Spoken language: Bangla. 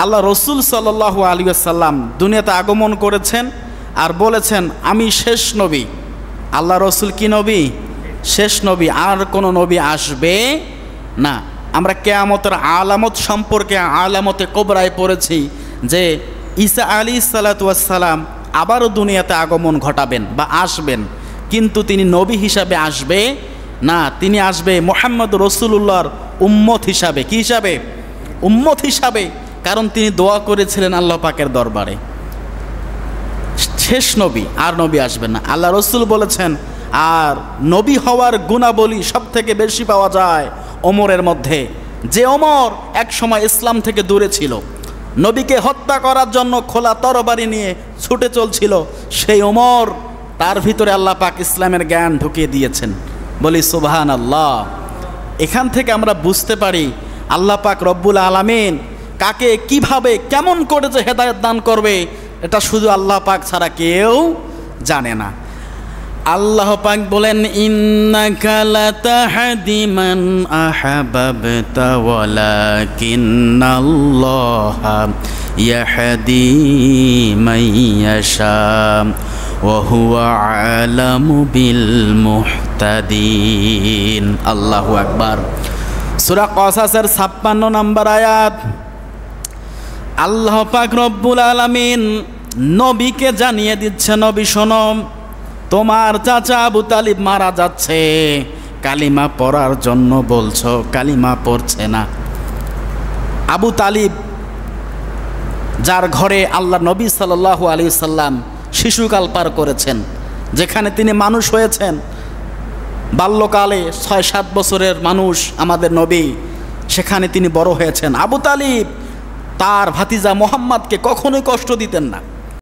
আল্লাহ রসুল সাল্লাল্লাহু আলাইহি ওয়াসাল্লাম দুনিয়াতে আগমন করেছেন আর বলেছেন আমি শেষ নবী। আল্লাহ রসুল কি নবী? শেষ নবী, আর কোনো নবী আসবে না। আমরা কিয়ামতের আলামত সম্পর্কে আলামতে কোবরায় পড়েছি যে ঈসা আলাইহিসসালাতু ওয়াসসালাম আবারও দুনিয়াতে আগমন ঘটাবেন বা আসবেন, কিন্তু তিনি নবী হিসাবে আসবে না, তিনি আসবে মুহাম্মদ রাসূলুল্লাহর উম্মত হিসাবে। কি হিসাবে? উম্মত হিসাবে, কারণ তিনি দোয়া করেছিলেন আল্লাহ পাকের দরবারে। শেষ নবী, আর নবী আসবেন না। আল্লাহ রসুল বলেছেন আর নবী হওয়ার গুণাবলী সব থেকে বেশি পাওয়া যায় ওমরের মধ্যে। যে ওমর এক সময় ইসলাম থেকে দূরে ছিল, নবীকে হত্যা করার জন্য খোলা তরবারি নিয়ে ছুটে চলছিল, সেই ওমর, তার ভিতরে আল্লাহ পাক ইসলামের জ্ঞান ঢুকিয়ে দিয়েছেন। বলি সুবহানাল্লাহ। এখান থেকে আমরা বুঝতে পারি আল্লাহ পাক রব্বুল আলামিন কাকে কিভাবে কেমন করে যে হেদায়েত দান করবে, এটা শুধু আল্লাহ পাক ছাড়া কেউ জানে না। আল্লাহ পাক বলেন ইন্নাকা লাতাহদি মান আহাবাবতা ওয়ালাকিন্নাল্লাহা ইয়াহদি মান ইয়াশা ওয়া হুয়া আলামু বিল মুহতাদিন। আল্লাহু আকবার। সূরা কসাসের 56 নম্বর আয়াত। আল্লাহ পাক রব্বুল আলামিন নবীকে জানিয়ে দিচ্ছে, নবী শোনো, তোমার চাচা আবু তালিব মারা যাচ্ছে, কালিমা পড়ার জন্য বলছো, কালিমা পড়ছে না। আবু তালিব, যার ঘরে আল্লাহ নবী সাল্লাল্লাহু আলাইহি সাল্লাম শিশুকাল পার করেছেন, যেখানে তিনি মানুষ হয়েছেন বাল্যকালে, 6-7 বছরের মানুষ আমাদের নবী, সেখানে তিনি বড় হয়েছেন। আবু তালিব তার ভাতিজা মুহাম্মদকে কখনোই কষ্ট দিতেন না।